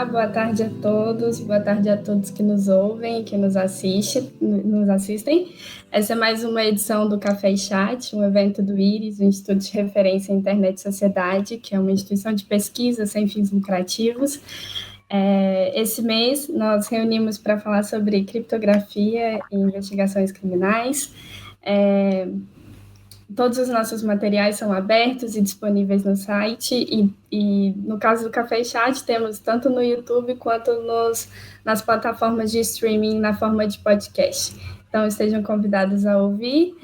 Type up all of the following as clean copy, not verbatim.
Olá, boa tarde a todos, boa tarde a todos que nos ouvem e que nos assistem. Essa é mais uma edição do Café e Chat, um evento do IRIS, o Instituto de Referência em Internet e Sociedade, que é uma instituição de pesquisa sem fins lucrativos. Esse mês nós reunimos para falar sobre criptografia e investigações criminais. Todos os nossos materiais são abertos e disponíveis no site e no caso do Café e Chat, temos tanto no YouTube quanto nas plataformas de streaming na forma de podcast. Então, estejam convidados a ouvir,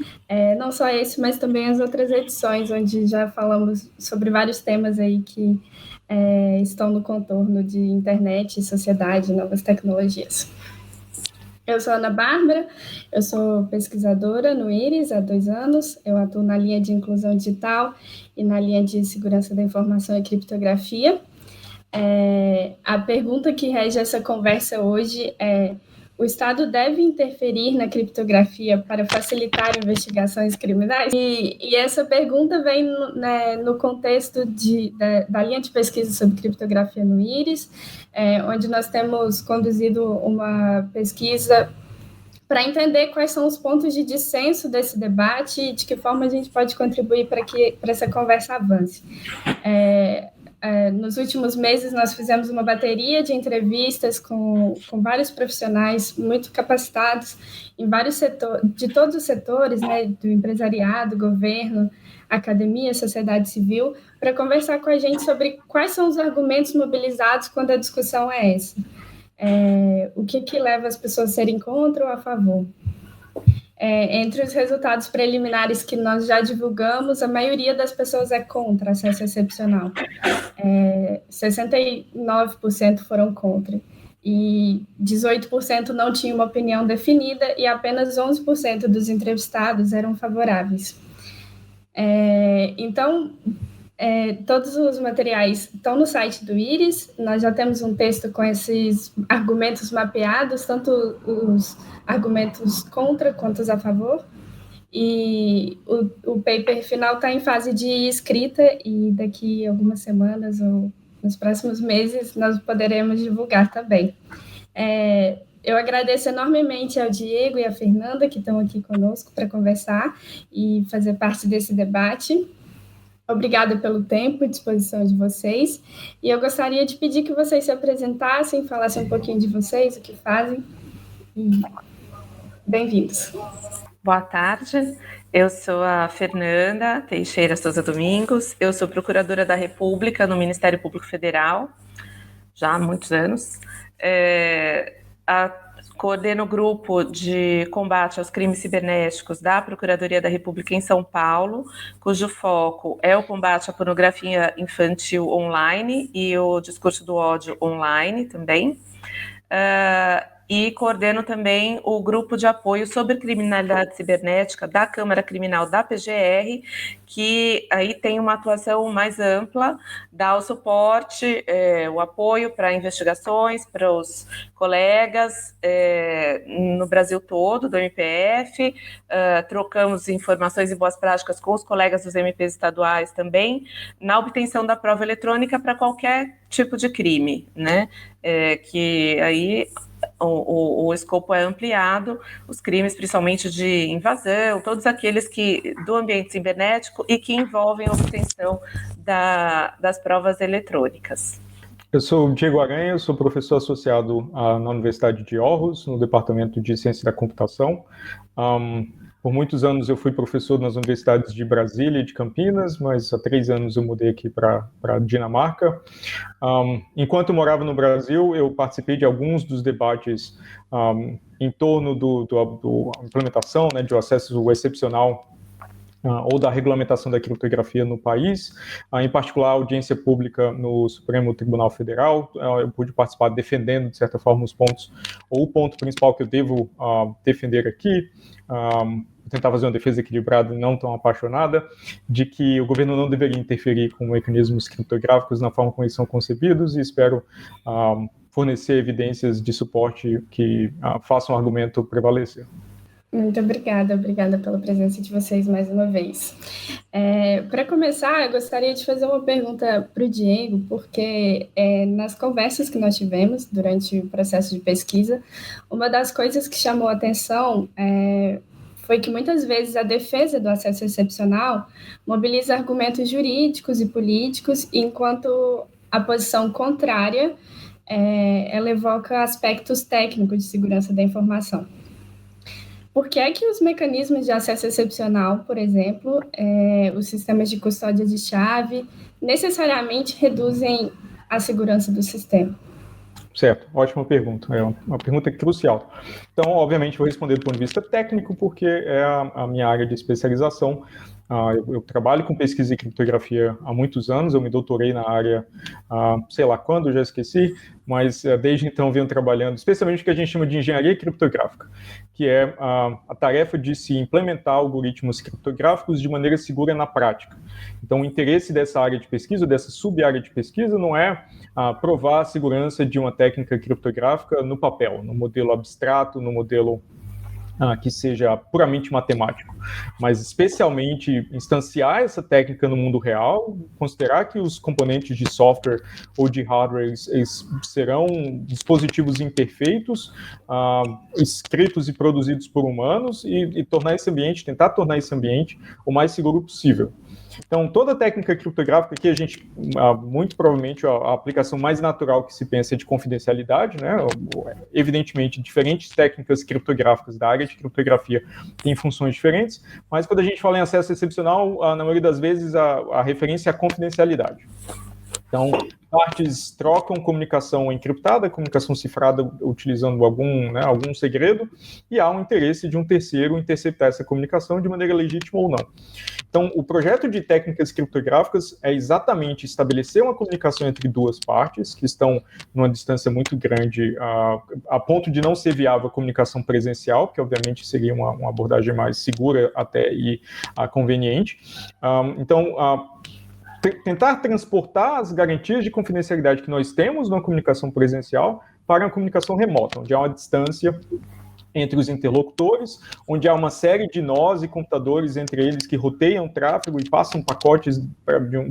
não só esse, mas também as outras edições, onde já falamos sobre vários temas aí que estão no contorno de internet, sociedade e novas tecnologias. Eu sou Ana Bárbara, eu sou pesquisadora no IRIS há 2 anos, eu atuo na linha de inclusão digital e na linha de segurança da informação e criptografia. A pergunta que rege essa conversa hoje é: o Estado deve interferir na criptografia para facilitar investigações criminais? E essa pergunta vem no contexto da linha de pesquisa sobre criptografia no IRIS, onde nós temos conduzido uma pesquisa para entender quais são os pontos de dissenso desse debate e de que forma a gente pode contribuir para essa conversa avance. Nos últimos meses, nós fizemos uma bateria de entrevistas com vários profissionais muito capacitados em vários setores, de todos os setores, né, do empresariado, governo, academia, sociedade civil, para conversar com a gente sobre quais são os argumentos mobilizados quando a discussão é essa. O que leva as pessoas a serem contra ou a favor. Entre os resultados preliminares que nós já divulgamos, a maioria das pessoas é contra acesso excepcional. 69% foram contra. E 18% não tinham uma opinião definida e apenas 11% dos entrevistados eram favoráveis. Então, todos os materiais estão no site do IRIS, nós já temos um texto com esses argumentos mapeados, tanto os argumentos contra quanto os a favor, e o paper final está em fase de escrita e daqui a algumas semanas ou nos próximos meses nós poderemos divulgar também. Eu agradeço enormemente ao Diego e à Fernanda que estão aqui conosco para conversar e fazer parte desse debate. Obrigada pelo tempo e disposição de vocês. E eu gostaria de pedir que vocês se apresentassem, falassem um pouquinho de vocês, o que fazem. E bem-vindos. Boa tarde, eu sou a Fernanda Teixeira Souza Domingos, eu sou procuradora da República no Ministério Público Federal, já há muitos anos. Coordeno o grupo de combate aos crimes cibernéticos da Procuradoria da República em São Paulo, cujo foco é o combate à pornografia infantil online e o discurso do ódio online também. E coordeno também o grupo de apoio sobre criminalidade cibernética da Câmara Criminal da PGR, que aí tem uma atuação mais ampla, dá o suporte, o apoio para investigações, para os colegas no Brasil todo, do MPF, trocamos informações e boas práticas com os colegas dos MPs estaduais também, na obtenção da prova eletrônica para qualquer tipo de crime, né? Que aí o escopo é ampliado, os crimes principalmente de invasão, todos aqueles do ambiente cibernético e que envolvem a obtenção das provas eletrônicas. Eu sou o Diego Aranha, eu sou professor associado na Universidade de Aarhus, no Departamento de Ciência da Computação. Por muitos anos eu fui professor nas universidades de Brasília e de Campinas, mas há 3 anos eu mudei aqui para Dinamarca. Enquanto eu morava no Brasil, eu participei de alguns dos debates em torno da implementação, né, do acesso excepcional ou da regulamentação da criptografia no país, em particular a audiência pública no Supremo Tribunal Federal. Eu pude participar defendendo, de certa forma, os pontos, ou o ponto principal que eu devo defender aqui, tentar fazer uma defesa equilibrada e não tão apaixonada, de que o governo não deveria interferir com mecanismos criptográficos na forma como eles são concebidos, e espero fornecer evidências de suporte que façam o argumento prevalecer. Muito obrigada pela presença de vocês mais uma vez. Para começar, eu gostaria de fazer uma pergunta para o Diego, porque nas conversas que nós tivemos durante o processo de pesquisa, uma das coisas que chamou a atenção foi que muitas vezes a defesa do acesso excepcional mobiliza argumentos jurídicos e políticos, enquanto a posição contrária ela evoca aspectos técnicos de segurança da informação. Por que é que os mecanismos de acesso excepcional, por exemplo, os sistemas de custódia de chave, necessariamente reduzem a segurança do sistema? Certo, ótima pergunta, é uma pergunta crucial. Então, obviamente, vou responder do ponto de vista técnico, porque é a minha área de especialização. Eu trabalho com pesquisa e criptografia há muitos anos, eu me doutorei na área, sei lá quando, já esqueci, mas desde então venho trabalhando, especialmente o que a gente chama de engenharia criptográfica, que é a tarefa de se implementar algoritmos criptográficos de maneira segura na prática. Então, o interesse dessa área de pesquisa, dessa sub-área de pesquisa, não é provar a segurança de uma técnica criptográfica no papel, no modelo abstrato, no modelo que seja puramente matemático, mas especialmente instanciar essa técnica no mundo real, considerar que os componentes de software ou de hardware eles serão dispositivos imperfeitos, escritos e produzidos por humanos, e tentar tornar esse ambiente o mais seguro possível. Então, toda técnica criptográfica aqui, a gente, muito provavelmente, a aplicação mais natural que se pensa é de confidencialidade, né? Evidentemente, diferentes técnicas criptográficas da área de criptografia têm funções diferentes, mas quando a gente fala em acesso excepcional, na maioria das vezes, a referência é a confidencialidade. Então, partes trocam comunicação encriptada, comunicação cifrada utilizando algum segredo, e há um interesse de um terceiro interceptar essa comunicação de maneira legítima ou não. Então, o projeto de técnicas criptográficas é exatamente estabelecer uma comunicação entre duas partes que estão numa distância muito grande, a ponto de não ser viável a comunicação presencial, que obviamente seria uma abordagem mais segura até e conveniente. Tentar transportar as garantias de confidencialidade que nós temos na comunicação presencial para uma comunicação remota, onde há uma distância entre os interlocutores, onde há uma série de nós e computadores entre eles que roteiam tráfego e passam pacotes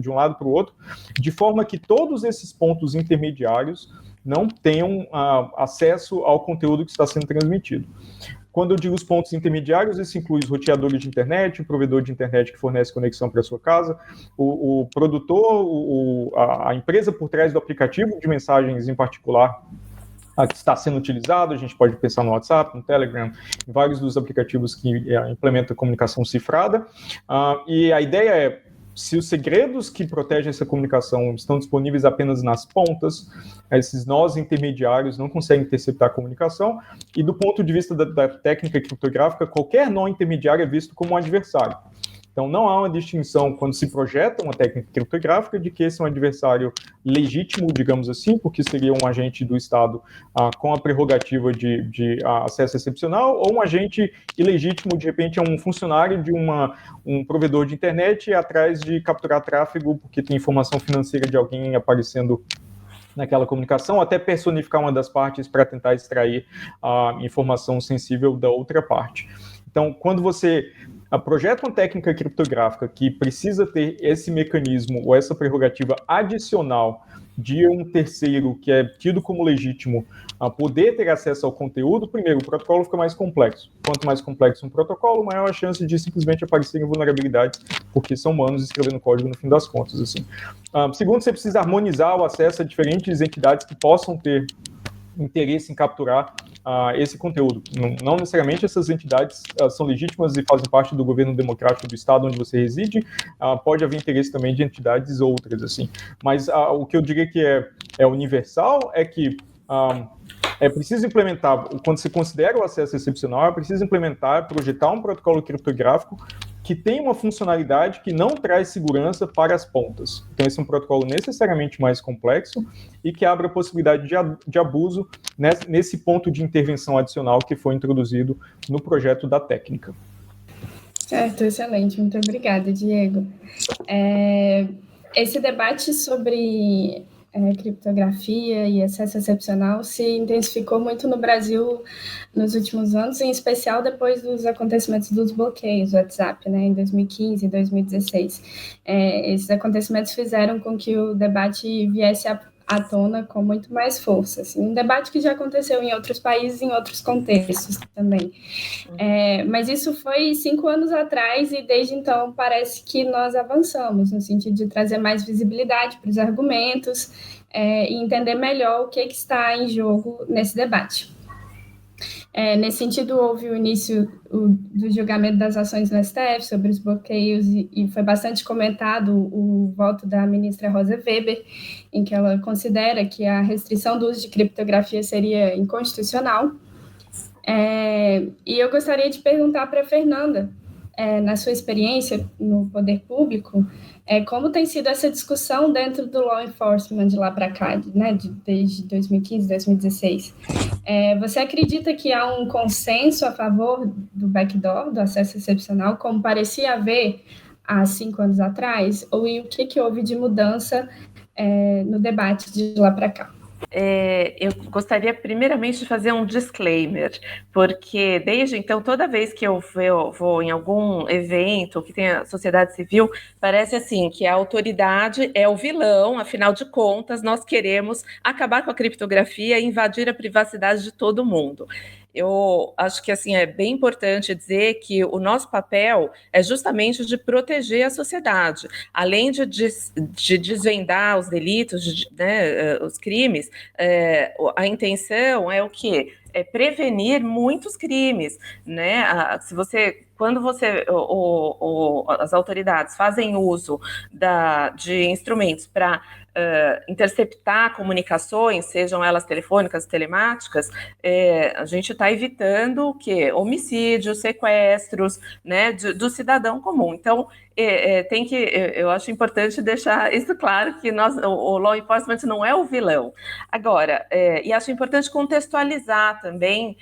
de um lado para o outro, de forma que todos esses pontos intermediários não tenham acesso ao conteúdo que está sendo transmitido. Quando eu digo os pontos intermediários, isso inclui os roteadores de internet, o provedor de internet que fornece conexão para a sua casa, o produtor, a empresa por trás do aplicativo de mensagens em particular que está sendo utilizado. A gente pode pensar no WhatsApp, no Telegram, em vários dos aplicativos que implementam comunicação cifrada. E a ideia é, se os segredos que protegem essa comunicação estão disponíveis apenas nas pontas, esses nós intermediários não conseguem interceptar a comunicação, e do ponto de vista da técnica criptográfica, qualquer nó intermediário é visto como um adversário. Então, não há uma distinção quando se projeta uma técnica criptográfica de que esse é um adversário legítimo, digamos assim, porque seria um agente do Estado com a prerrogativa de acesso excepcional, ou um agente ilegítimo, de repente é um funcionário de um provedor de internet atrás de capturar tráfego porque tem informação financeira de alguém aparecendo naquela comunicação, até personificar uma das partes para tentar extrair a informação sensível da outra parte. Então, quando você projeta uma técnica criptográfica que precisa ter esse mecanismo ou essa prerrogativa adicional de um terceiro que é tido como legítimo a poder ter acesso ao conteúdo, primeiro, o protocolo fica mais complexo. Quanto mais complexo um protocolo, maior a chance de simplesmente aparecerem vulnerabilidades, porque são humanos escrevendo código no fim das contas. Assim. Segundo, você precisa harmonizar o acesso a diferentes entidades que possam ter interesse em capturar esse conteúdo. Não necessariamente essas entidades são legítimas e fazem parte do governo democrático do estado onde você reside, pode haver interesse também de entidades outras, assim. Mas o que eu diria que é universal é que é preciso implementar, quando se considera o acesso excepcional, é preciso implementar, projetar um protocolo criptográfico que tem uma funcionalidade que não traz segurança para as pontas. Então, esse é um protocolo necessariamente mais complexo e que abre a possibilidade de abuso nesse ponto de intervenção adicional que foi introduzido no projeto da técnica. Certo, excelente. Muito obrigada, Diego. Esse debate sobre criptografia e acesso excepcional se intensificou muito no Brasil nos últimos anos, em especial depois dos acontecimentos dos bloqueios do WhatsApp, né, em 2015 e 2016. Esses acontecimentos fizeram com que o debate viesse à tona com muito mais força. Assim, um debate que já aconteceu em outros países, em outros contextos também. Mas isso foi 5 anos atrás e desde então parece que nós avançamos no sentido de trazer mais visibilidade para os argumentos e entender melhor o que está em jogo nesse debate. Nesse sentido, houve o início do julgamento das ações no STF sobre os bloqueios e foi bastante comentado o voto da ministra Rosa Weber, em que ela considera que a restrição do uso de criptografia seria inconstitucional. E eu gostaria de perguntar para a Fernanda, na sua experiência no poder público, como tem sido essa discussão dentro do law enforcement de lá para cá, né, desde 2015, 2016. Você acredita que há um consenso a favor do backdoor, do acesso excepcional, como parecia haver há 5 anos atrás? Ou o que houve de mudança no debate de lá para cá? Eu gostaria primeiramente de fazer um disclaimer, porque desde então, toda vez que eu vou em algum evento que tenha sociedade civil, parece assim que a autoridade é o vilão, afinal de contas, nós queremos acabar com a criptografia e invadir a privacidade de todo mundo. Eu acho que assim é bem importante dizer que o nosso papel é justamente de proteger a sociedade, além de desvendar os delitos, né, os crimes. A intenção é o quê? É prevenir muitos crimes, né? Quando as autoridades fazem uso de instrumentos para interceptar comunicações, sejam elas telefônicas, telemáticas, a gente está evitando o quê? Homicídios, sequestros, né, do cidadão comum. Então, eu acho importante deixar isso claro, que o law enforcement não é o vilão. Agora, e acho importante contextualizar também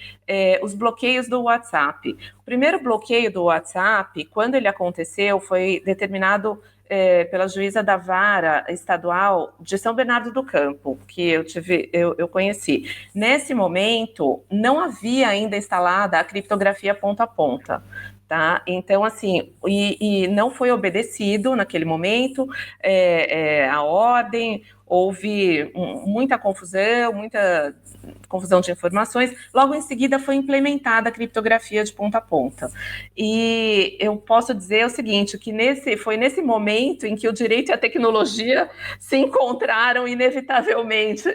os bloqueios do WhatsApp. O primeiro bloqueio do WhatsApp, quando ele aconteceu, foi determinado pela juíza da Vara Estadual de São Bernardo do Campo, que eu conheci. Nesse momento, não havia ainda instalada a criptografia ponta a ponta. Tá? Então, assim, e não foi obedecido naquele momento a ordem, houve muita confusão de informações. Logo em seguida foi implementada a criptografia de ponta a ponta. E eu posso dizer o seguinte, que foi nesse momento em que o direito e a tecnologia se encontraram inevitavelmente,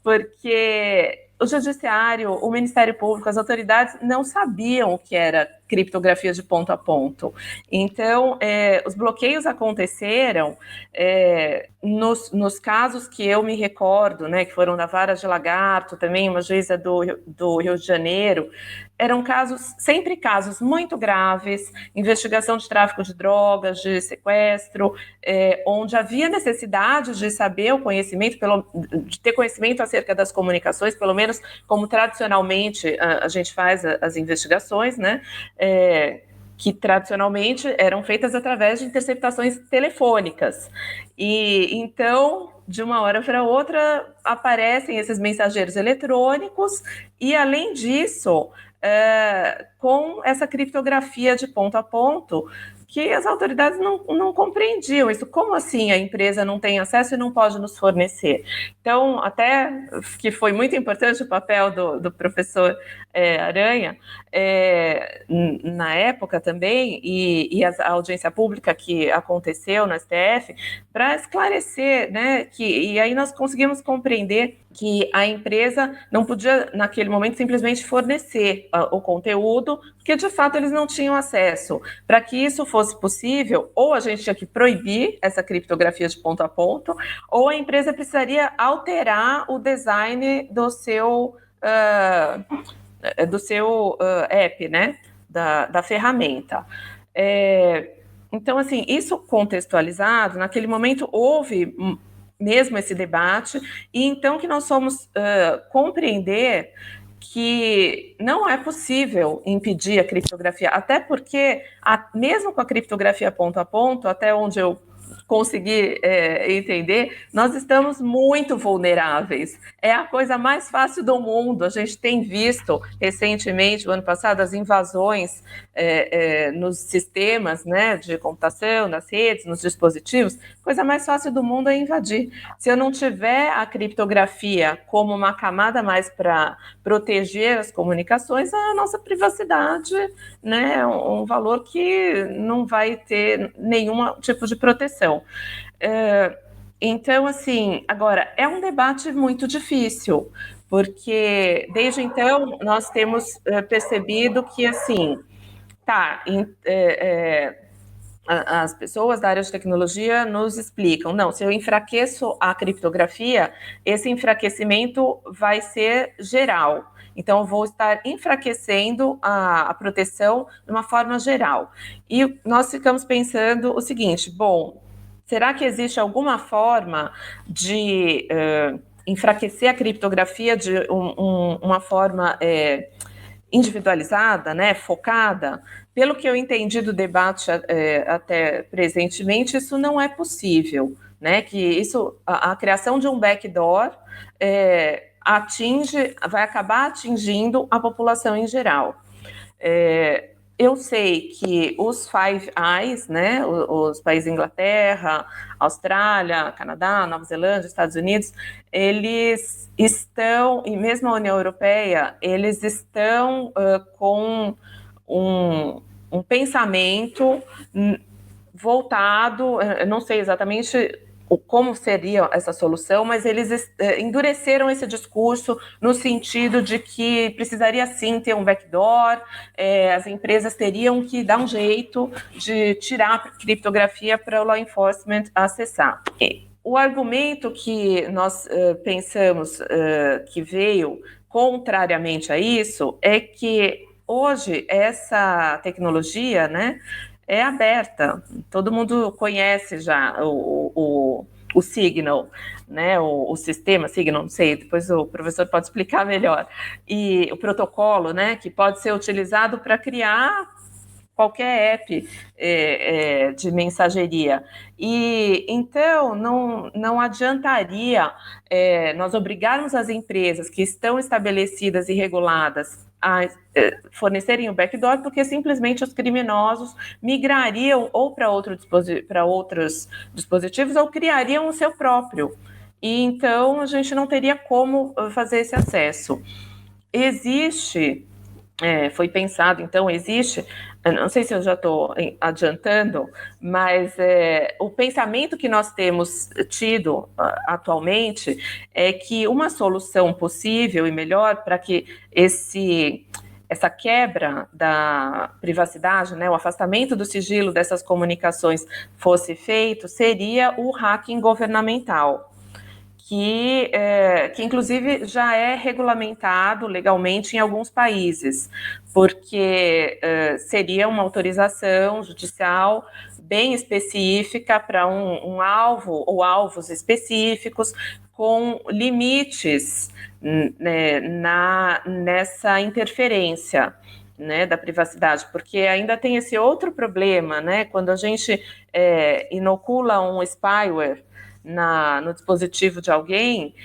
porque o judiciário, o Ministério Público, as autoridades não sabiam o que era criptografia de ponto a ponto. Então, os bloqueios aconteceram nos casos que eu me recordo, né, que foram da Vara de Lagarto, também uma juíza do Rio de Janeiro. Eram sempre casos muito graves, investigação de tráfico de drogas, de sequestro, onde havia necessidade de saber o conhecimento, de ter conhecimento acerca das comunicações, pelo menos como tradicionalmente a gente faz as investigações, né? Que tradicionalmente eram feitas através de interceptações telefônicas. E então, de uma hora para outra, aparecem esses mensageiros eletrônicos e, além disso, com essa criptografia de ponto a ponto, que as autoridades não compreendiam isso. Como assim a empresa não tem acesso e não pode nos fornecer? Então, até que foi muito importante o papel do professor Aranha, na época também, e a audiência pública que aconteceu no STF, para esclarecer, né, e aí nós conseguimos compreender que a empresa não podia, naquele momento, simplesmente fornecer o conteúdo, porque, de fato, eles não tinham acesso. Para que isso fosse possível, ou a gente tinha que proibir essa criptografia de ponto a ponto, ou a empresa precisaria alterar o design do seu app, né, da ferramenta. Então, assim, isso contextualizado, naquele momento houve mesmo esse debate, e então que nós fomos compreender que não é possível impedir a criptografia, até porque, mesmo com a criptografia ponto a ponto, até onde eu conseguir entender, nós estamos muito vulneráveis. É a coisa mais fácil do mundo. A gente tem visto recentemente, o ano passado, as invasões nos sistemas, né, de computação, nas redes, nos dispositivos. A coisa mais fácil do mundo é invadir. Se eu não tiver a criptografia como uma camada mais para proteger as comunicações, a nossa privacidade, né, é um valor que não vai ter nenhum tipo de proteção. Então, assim, agora, é um debate muito difícil, porque desde então nós temos percebido que, assim, as pessoas da área de tecnologia nos explicam, não, se eu enfraqueço a criptografia, esse enfraquecimento vai ser geral. Então, eu vou estar enfraquecendo a proteção de uma forma geral. E nós ficamos pensando o seguinte, bom, será que existe alguma forma de enfraquecer a criptografia de uma forma individualizada, né, focada? Pelo que eu entendi do debate até presentemente, isso não é possível, né? Que isso, a criação de um backdoor vai acabar atingindo a população em geral. Eu sei que os Five Eyes, né, os países Inglaterra, Austrália, Canadá, Nova Zelândia, Estados Unidos, eles estão, e mesmo a União Europeia, eles estão com um pensamento voltado, eu não sei exatamente como seria essa solução, mas eles endureceram esse discurso no sentido de que precisaria sim ter um backdoor, as empresas teriam que dar um jeito de tirar a criptografia para o law enforcement acessar. O argumento que nós pensamos que veio contrariamente a isso é que hoje essa tecnologia, né, é aberta, todo mundo conhece já o Signal, né, o sistema Signal, não sei, depois o professor pode explicar melhor, e o protocolo, né, que pode ser utilizado para criar qualquer app de mensageria. E então não adiantaria nós obrigarmos as empresas que estão estabelecidas e reguladas a fornecerem o backdoor, porque simplesmente os criminosos migrariam ou para outros dispositivos ou criariam o seu próprio. E então a gente não teria como fazer esse acesso. Foi pensado, então, existe, não sei se eu já estou adiantando, mas o pensamento que nós temos tido atualmente é que uma solução possível e melhor para que essa quebra da privacidade, né, o afastamento do sigilo dessas comunicações fosse feito, seria o hacking governamental, que inclusive já é regulamentado legalmente em alguns países, porque seria uma autorização judicial bem específica para um alvo ou alvos específicos, com limites nessa interferência, né, da privacidade, porque ainda tem esse outro problema, né, quando a gente inocula um spyware no dispositivo de alguém,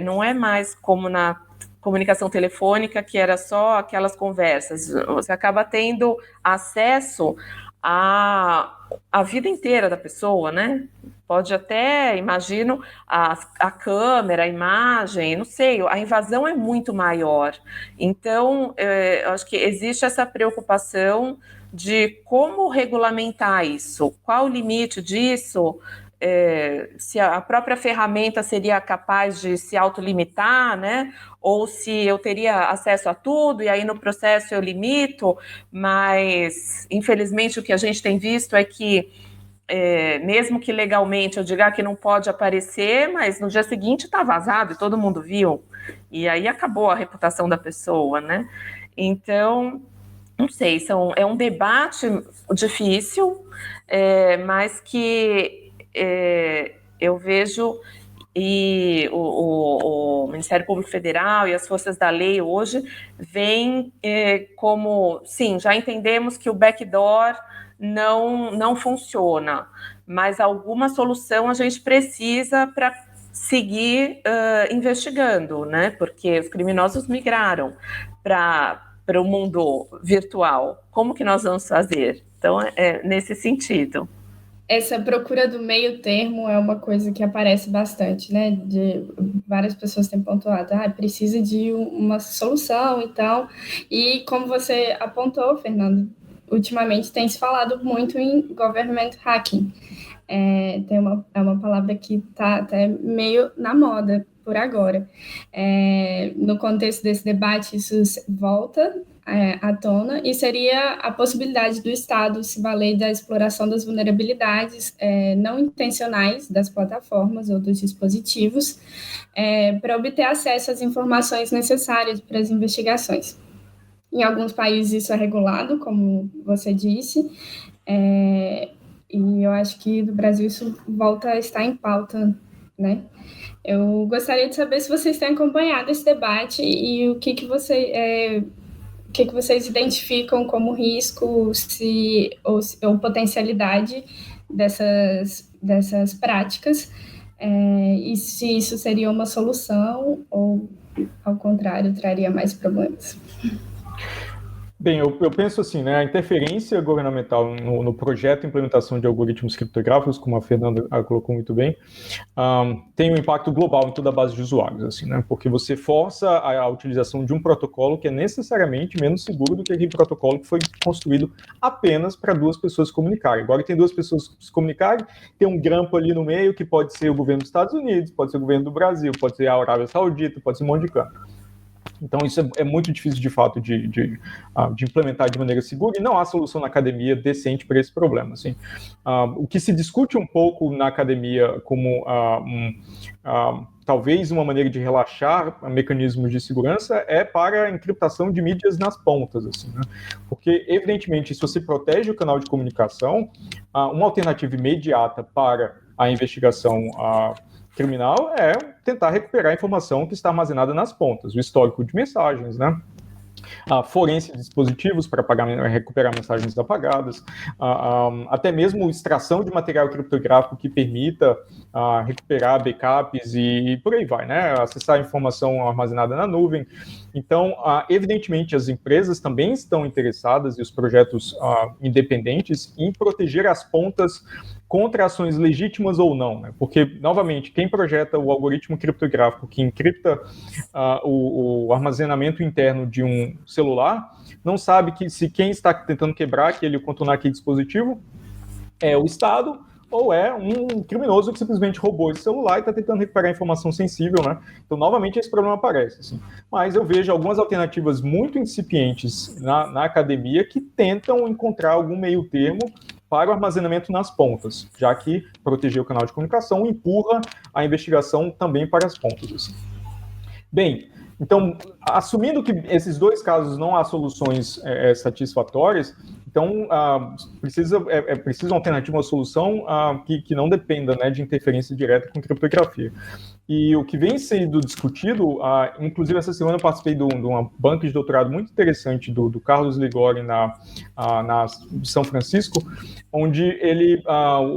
não é mais como na comunicação telefônica, que era só aquelas conversas. Você acaba tendo acesso à vida inteira da pessoa, né? Pode até, imagino, a câmera, a imagem, não sei, a invasão é muito maior. Então, eu acho que existe essa preocupação de como regulamentar isso, qual o limite disso, se a própria ferramenta seria capaz de se autolimitar, né? Ou se eu teria acesso a tudo e aí no processo eu limito, mas infelizmente o que a gente tem visto é que mesmo que legalmente eu diga que não pode aparecer, mas no dia seguinte está vazado e todo mundo viu, e aí acabou a reputação da pessoa, né? Então, não sei, é um debate difícil, mas que eu vejo e o Ministério Público Federal e as forças da lei hoje veem como, sim, já entendemos que o backdoor não funciona, mas alguma solução a gente precisa para seguir investigando, né? Porque os criminosos migraram para o mundo virtual. Como que nós vamos fazer? Então, é nesse sentido. Essa procura do meio termo é uma coisa que aparece bastante, né? Várias pessoas têm pontuado, precisa de uma solução e tal. E como você apontou, Fernando, ultimamente tem se falado muito em government hacking. É uma palavra que está até meio na moda por agora. No contexto desse debate, isso volta à tona, e seria a possibilidade do Estado se valer da exploração das vulnerabilidades não intencionais das plataformas ou dos dispositivos para obter acesso às informações necessárias para as investigações. Em alguns países isso é regulado, como você disse, e eu acho que no Brasil isso volta a estar em pauta, né? Eu gostaria de saber se vocês têm acompanhado esse debate e o que vocês identificam como risco ou potencialidade dessas práticas, e se isso seria uma solução ou, ao contrário, traria mais problemas. Bem, eu penso assim, né, a interferência governamental no projeto de implementação de algoritmos criptográficos, como a Fernanda colocou muito bem, tem um impacto global em toda a base de usuários, assim, né, porque você força a utilização de um protocolo que é necessariamente menos seguro do que aquele protocolo que foi construído apenas para duas pessoas se comunicarem. Agora tem duas pessoas se comunicarem, tem um grampo ali no meio que pode ser o governo dos Estados Unidos, pode ser o governo do Brasil, pode ser a Arábia Saudita, pode ser um monte de canto. Então, isso é muito difícil, de fato, de implementar de maneira segura, e não há solução na academia decente para esse problema. Assim. O que se discute um pouco na academia como talvez uma maneira de relaxar mecanismos de segurança é para a encriptação de mídias nas pontas. Assim, né? Porque, evidentemente, se você protege o canal de comunicação, uma alternativa imediata para a investigação criminal é tentar recuperar a informação que está armazenada nas pontas, o histórico de mensagens, né? A forense de dispositivos para recuperar mensagens apagadas, até mesmo extração de material criptográfico que permita recuperar backups e por aí vai, né? Acessar a informação armazenada na nuvem. Então, evidentemente, as empresas também estão interessadas, e os projetos independentes, em proteger as pontas contra ações legítimas ou não, né? Porque, novamente, quem projeta o algoritmo criptográfico que encripta o armazenamento interno de um celular não sabe que se quem está tentando quebrar contornar aquele dispositivo é o Estado ou é um criminoso que simplesmente roubou esse celular e está tentando recuperar informação sensível, né? Então, novamente, esse problema aparece. Assim. Mas eu vejo algumas alternativas muito incipientes na academia que tentam encontrar algum meio termo para o armazenamento nas pontas, já que proteger o canal de comunicação empurra a investigação também para as pontas. Assim. Bem, então, assumindo que esses dois casos não há soluções satisfatórias, então precisa uma alternativa, uma solução que não dependa, né, de interferência direta com criptografia. E o que vem sendo discutido, inclusive essa semana eu participei de uma banca de doutorado muito interessante do Carlos Ligori na São Francisco, onde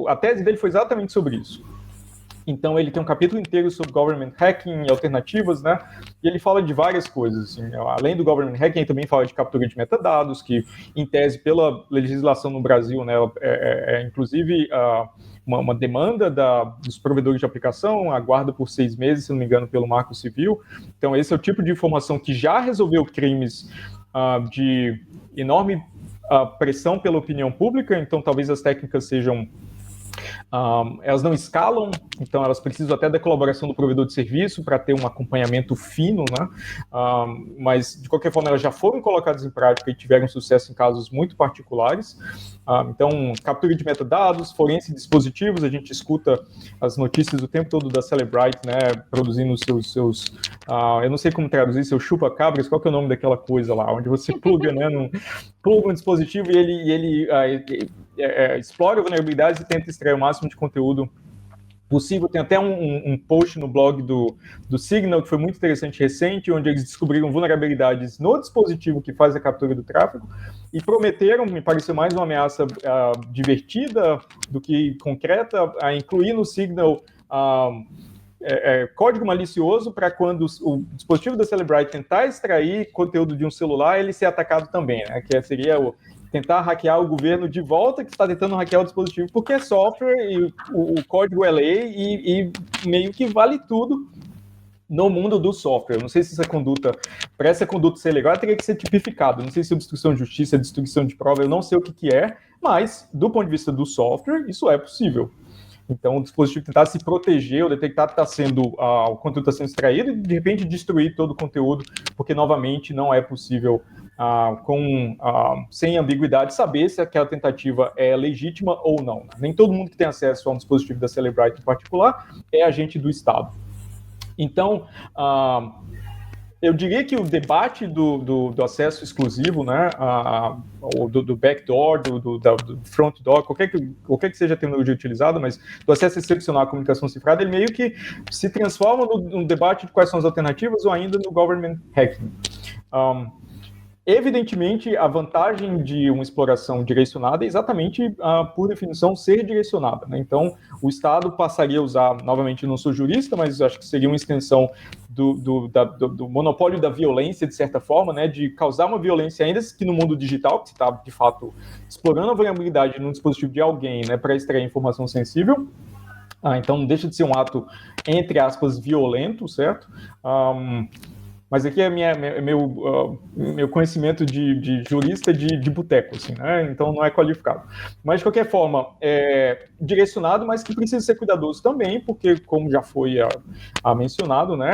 a tese dele foi exatamente sobre isso. Então, ele tem um capítulo inteiro sobre government hacking e alternativas, né? E ele fala de várias coisas. Assim. Além do government hacking, ele também fala de captura de metadados, que, em tese, pela legislação no Brasil, né, inclusive uma demanda dos provedores de aplicação, aguarda por 6 meses, se não me engano, pelo Marco Civil. Então, esse é o tipo de informação que já resolveu crimes de enorme pressão pela opinião pública. Então, talvez as técnicas sejam... elas não escalam, então elas precisam até da colaboração do provedor de serviço para ter um acompanhamento fino, né? Mas, de qualquer forma, elas já foram colocadas em prática e tiveram sucesso em casos muito particulares. Então, captura de metadados, forense de dispositivos, a gente escuta as notícias o tempo todo da Cellebrite, né, produzindo seus eu não sei como traduzir, seu chupa-cabras, qual que é o nome daquela coisa lá, onde você pluga, né, pluga um dispositivo e ele explora vulnerabilidades e tenta extrair o máximo de conteúdo possível. Tem até um post no blog do Signal, que foi muito interessante, recente, onde eles descobriram vulnerabilidades no dispositivo que faz a captura do tráfego e prometeram, me pareceu mais uma ameaça divertida do que concreta, a incluir no Signal código malicioso para quando o dispositivo da Cellebrite tentar extrair conteúdo de um celular, ele ser atacado também, né? Que seria tentar hackear o governo de volta que está tentando hackear o dispositivo, porque é software e o código é lei e meio que vale tudo no mundo do software. Não sei se para essa conduta ser legal, teria que ser tipificado. Não sei se é obstrução de justiça, destruição de prova, eu não sei o que é, mas do ponto de vista do software, isso é possível. Então, o dispositivo tentar se proteger ou detectar que o conteúdo está sendo extraído e, de repente, destruir todo o conteúdo, porque, novamente, não é possível, sem ambiguidade, saber se aquela tentativa é legítima ou não. Nem todo mundo que tem acesso a um dispositivo da Cellebrite em particular é agente do Estado. Então, eu diria que o debate do acesso exclusivo, né, do backdoor, do front door, qualquer que seja a terminologia utilizada, mas do acesso excepcional à comunicação cifrada, ele meio que se transforma no debate de quais são as alternativas ou ainda no government hacking. Evidentemente, a vantagem de uma exploração direcionada é exatamente, por definição, ser direcionada, né? Então, o Estado passaria a usar, novamente, não sou jurista, mas acho que seria uma extensão do monopólio da violência, de certa forma, né? De causar uma violência, ainda que no mundo digital, que você está, de fato, explorando a vulnerabilidade num dispositivo de alguém, né, para extrair informação sensível. Então, não deixa de ser um ato, entre aspas, violento, certo? Mas aqui é meu conhecimento de jurista de boteco, assim, né? Então não é qualificado. Mas, de qualquer forma, é direcionado, mas que precisa ser cuidadoso também, porque, como já foi mencionado, né?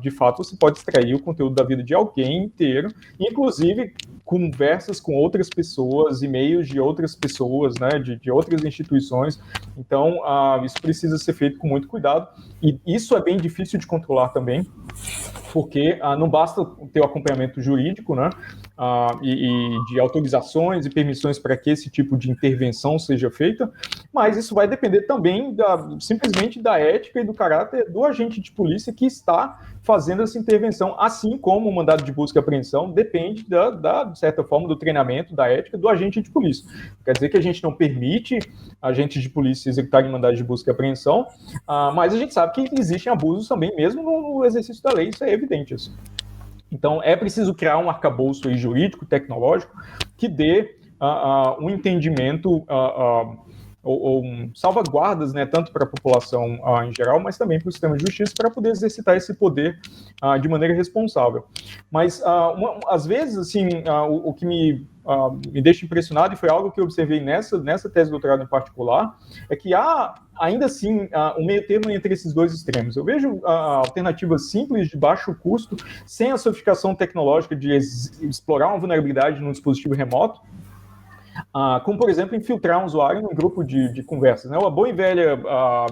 De fato, você pode extrair o conteúdo da vida de alguém inteiro, inclusive conversas com outras pessoas, e-mails de outras pessoas, né? De outras instituições. Então, isso precisa ser feito com muito cuidado. E isso é bem difícil de controlar também, porque não basta ter o acompanhamento jurídico, né, e de autorizações e permissões para que esse tipo de intervenção seja feita, mas isso vai depender também simplesmente da ética e do caráter do agente de polícia que está fazendo essa intervenção, assim como o mandado de busca e apreensão depende, de certa forma, do treinamento, da ética do agente de polícia. Quer dizer que a gente não permite agentes de polícia executarem mandado de busca e apreensão, mas a gente sabe que existem abusos também, mesmo no exercício da lei, isso é evidente. Assim. Então, é preciso criar um arcabouço aí jurídico, tecnológico, que dê um entendimento ou salvaguardas, né, tanto para a população em geral, mas também para o sistema de justiça, para poder exercitar esse poder de maneira responsável. Mas, às vezes, assim, o que me deixa impressionado, e foi algo que eu observei nessa tese de doutorado em particular, é que há, ainda assim, um meio termo entre esses dois extremos. Eu vejo alternativas simples, de baixo custo, sem a sofisticação tecnológica de explorar uma vulnerabilidade num dispositivo remoto, como, por exemplo, infiltrar um usuário num grupo de conversas. Né? A boa e velha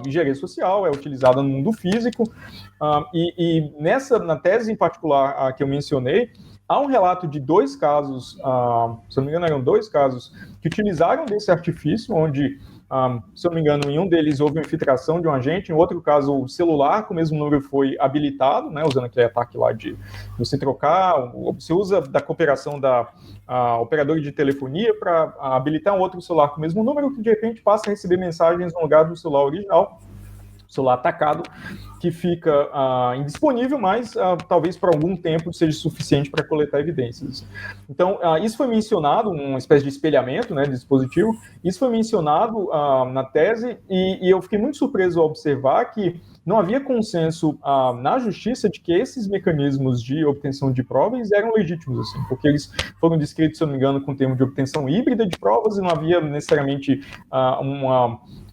engenharia social é utilizada no mundo físico, e na tese em particular que eu mencionei, há um relato de 2 casos, se eu não me engano eram 2 casos, que utilizaram desse artifício, onde, se eu não me engano, em um deles houve uma infiltração de um agente, em outro caso o celular com o mesmo número foi habilitado, né, usando aquele ataque lá de você trocar, você usa da cooperação da operadora de telefonia para habilitar um outro celular com o mesmo número, que de repente passa a receber mensagens no lugar do celular original, celular atacado, que fica indisponível, mas talvez por algum tempo seja suficiente para coletar evidências. Então, isso foi mencionado, uma espécie de espelhamento, né, de dispositivo, isso foi mencionado na tese, e eu fiquei muito surpreso ao observar que não havia consenso na justiça de que esses mecanismos de obtenção de provas eram legítimos, assim, porque eles foram descritos, se eu não me engano, com o termo de obtenção híbrida de provas, e não havia necessariamente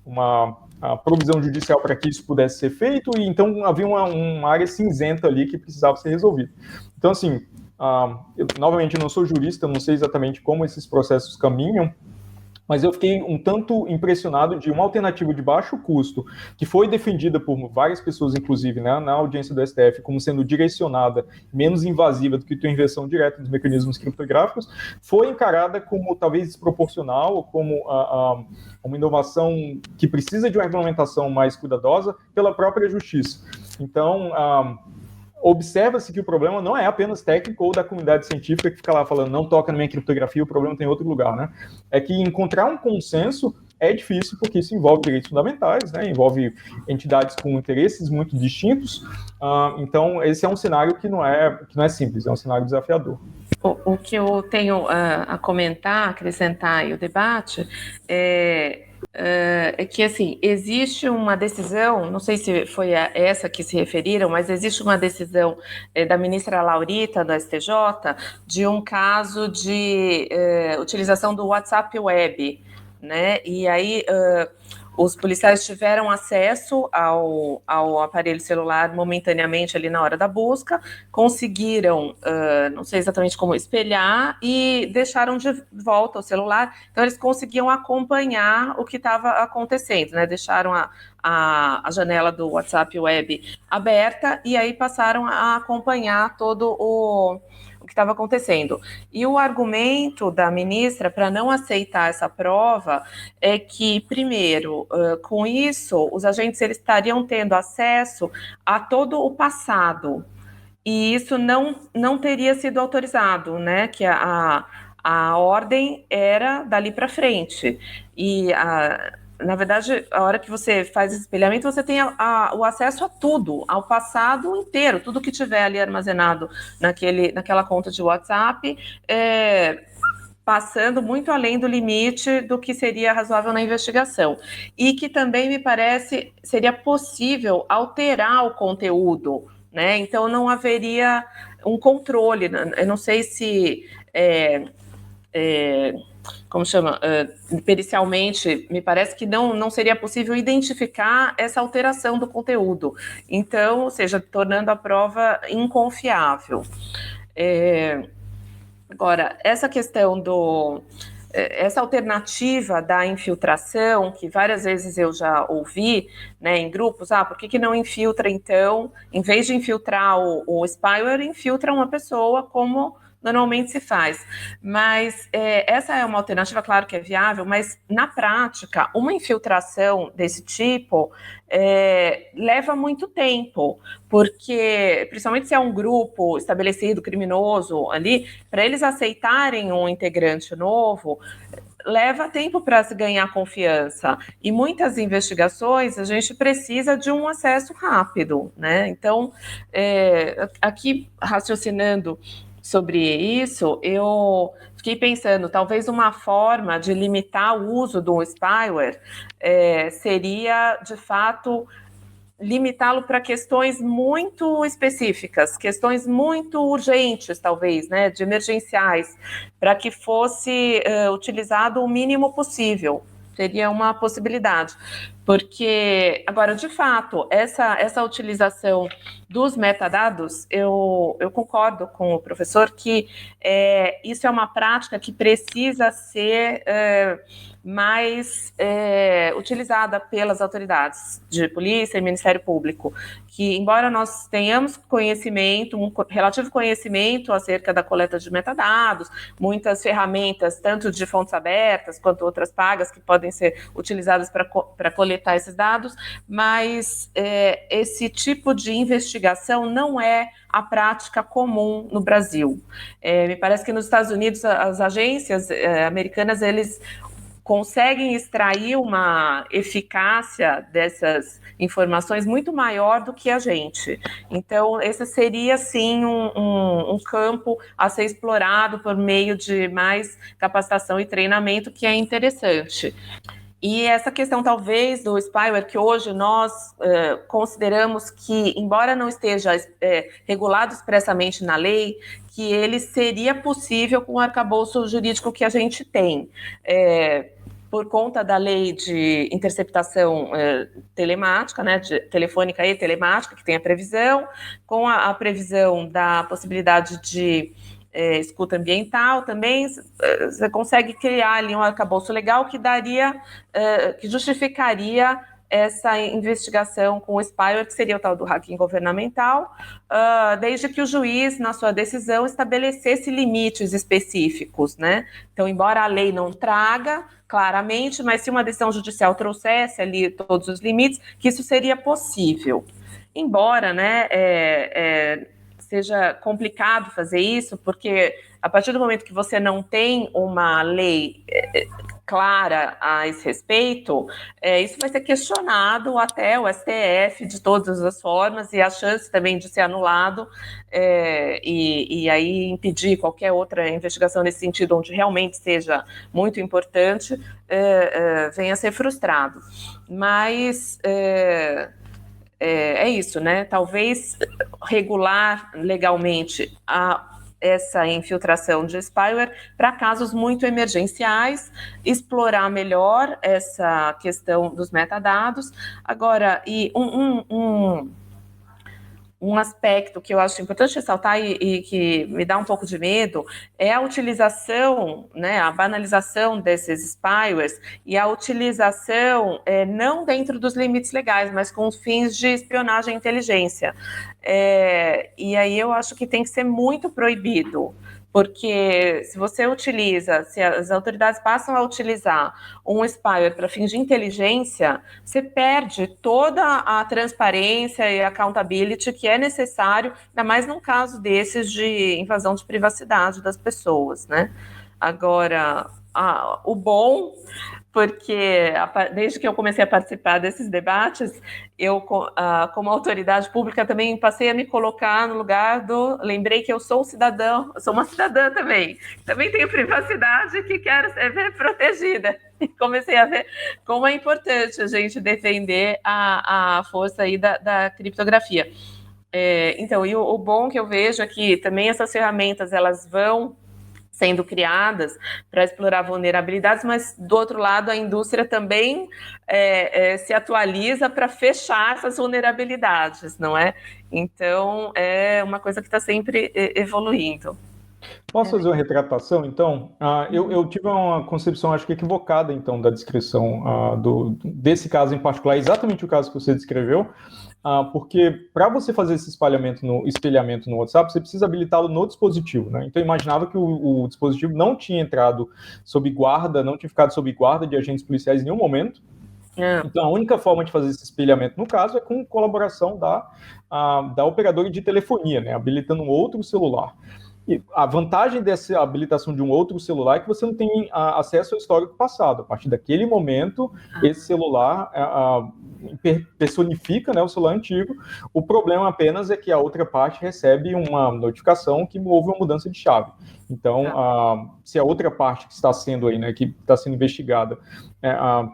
uma provisão judicial para que isso pudesse ser feito, e então havia uma área cinzenta ali que precisava ser resolvida. Então, assim, eu, novamente, não sou jurista, não sei exatamente como esses processos caminham, Mas eu fiquei um tanto impressionado de uma alternativa de baixo custo, que foi defendida por várias pessoas, inclusive, né, na audiência do STF, como sendo direcionada, menos invasiva do que a intervenção direta dos mecanismos criptográficos, foi encarada como talvez desproporcional, como uma inovação que precisa de uma regulamentação mais cuidadosa pela própria justiça. Então, observa-se que o problema não é apenas técnico ou da comunidade científica que fica lá falando não toca na minha criptografia, o problema tem em outro lugar, né? É que encontrar um consenso é difícil porque isso envolve direitos fundamentais, né? Envolve entidades com interesses muito distintos. Então, esse é um cenário que não é simples, é um cenário desafiador. O que eu tenho a comentar, acrescentar aí o debate é que, assim, existe uma decisão, não sei se foi essa que se referiram, mas existe uma decisão da ministra Laurita, do STJ, de um caso de utilização do WhatsApp Web, né? E aí os policiais tiveram acesso ao aparelho celular momentaneamente ali na hora da busca, conseguiram, não sei exatamente como, espelhar e deixaram de volta o celular, então eles conseguiam acompanhar o que estava acontecendo, né? Deixaram a janela do WhatsApp Web aberta e aí passaram a acompanhar todo o que estava acontecendo. E o argumento da ministra para não aceitar essa prova é que, primeiro, com isso, os agentes eles estariam tendo acesso a todo o passado, e isso não teria sido autorizado, né? Que a ordem era dali para frente. E na verdade, a hora que você faz esse espelhamento, você tem o acesso a tudo, ao passado inteiro, tudo que tiver ali armazenado naquela conta de WhatsApp, passando muito além do limite do que seria razoável na investigação. E que também, me parece, seria possível alterar o conteúdo, né? Então, não haveria um controle. Eu não sei se... como chama, pericialmente, me parece que não seria possível identificar essa alteração do conteúdo. Então, ou seja, tornando a prova inconfiável. Agora, essa questão essa alternativa da infiltração, que várias vezes eu já ouvi, né, em grupos, por que não infiltra, então, em vez de infiltrar o spyware, infiltra uma pessoa como normalmente se faz. Mas essa é uma alternativa, claro que é viável, mas na prática, uma infiltração desse tipo leva muito tempo, porque, principalmente se é um grupo estabelecido, criminoso ali, para eles aceitarem um integrante novo, leva tempo para se ganhar confiança. E muitas investigações a gente precisa de um acesso rápido, né? Então, aqui raciocinando sobre isso, eu fiquei pensando, talvez uma forma de limitar o uso do spyware seria, de fato, limitá-lo para questões muito específicas, questões muito urgentes, talvez, né, de emergenciais, para que fosse utilizado o mínimo possível. Seria uma possibilidade, porque, agora, de fato, essa utilização dos metadados, eu concordo com o professor que isso é uma prática que precisa ser mais utilizada pelas autoridades de polícia e Ministério Público, que, embora nós tenhamos conhecimento, um relativo conhecimento acerca da coleta de metadados, muitas ferramentas, tanto de fontes abertas quanto outras pagas, que podem ser utilizadas para coletar esses dados, mas esse tipo de investigação não é a prática comum no Brasil. Me parece que nos Estados Unidos, as agências americanas, eles conseguem extrair uma eficácia dessas informações muito maior do que a gente. Então, esse seria, sim, um campo a ser explorado por meio de mais capacitação e treinamento, que é interessante. E essa questão, talvez, do spyware, que hoje nós consideramos que, embora não esteja regulado expressamente na lei, que ele seria possível com o arcabouço jurídico que a gente tem. Por conta da lei de interceptação telemática, né, telefônica e telemática, que tem a previsão, com a previsão da possibilidade de escuta ambiental, também você consegue criar ali um arcabouço legal que que justificaria essa investigação com o spyware, que seria o tal do hacking governamental, desde que o juiz, na sua decisão, estabelecesse limites específicos, né? Então, embora a lei não traga claramente, mas se uma decisão judicial trouxesse ali todos os limites, que isso seria possível. Embora, né, seja complicado fazer isso, porque a partir do momento que você não tem uma lei clara a esse respeito, isso vai ser questionado até o STF de todas as formas, e a chance também de ser anulado e aí impedir qualquer outra investigação nesse sentido, onde realmente seja muito importante, venha a ser frustrado. Mas é isso, né? Talvez regular legalmente essa infiltração de spyware para casos muito emergenciais, explorar melhor essa questão dos metadados. Agora, e um aspecto que eu acho importante ressaltar e que me dá um pouco de medo é a utilização, né, a banalização desses spywares e a utilização não dentro dos limites legais, mas com fins de espionagem e inteligência. E aí eu acho que tem que ser muito proibido, porque se as autoridades passam a utilizar um spyware para fins de inteligência, você perde toda a transparência e accountability que é necessário, ainda mais num caso desses de invasão de privacidade das pessoas, né? Agora, o bom, porque desde que eu comecei a participar desses debates, eu, como autoridade pública, também passei a me colocar no lugar lembrei que eu sou um cidadão, eu sou uma cidadã também tenho privacidade que quero ser protegida. E comecei a ver como é importante a gente defender a força aí da criptografia. Então, e o bom que eu vejo é que também essas ferramentas, elas vão sendo criadas para explorar vulnerabilidades, mas, do outro lado, a indústria também se atualiza para fechar essas vulnerabilidades, não é? Então, é uma coisa que está sempre evoluindo. Posso fazer uma retratação, então? Eu tive uma concepção, acho que equivocada, então, da descrição desse caso em particular, exatamente o caso que você descreveu, porque para você fazer esse espelhamento no WhatsApp, você precisa habilitá-lo no dispositivo, né? Então, eu imaginava que o dispositivo não tinha entrado sob guarda, não tinha ficado sob guarda de agentes policiais em nenhum momento. Então, a única forma de fazer esse espelhamento, no caso, é com colaboração da operadora de telefonia, né? Habilitando um outro celular. E a vantagem dessa habilitação de um outro celular é que você não tem acesso ao histórico passado. A partir daquele momento, esse celular personifica, né, o celular antigo. O problema apenas é que a outra parte recebe uma notificação que houve uma mudança de chave. Então, se a outra parte que está sendo aí, né, que está sendo investigada,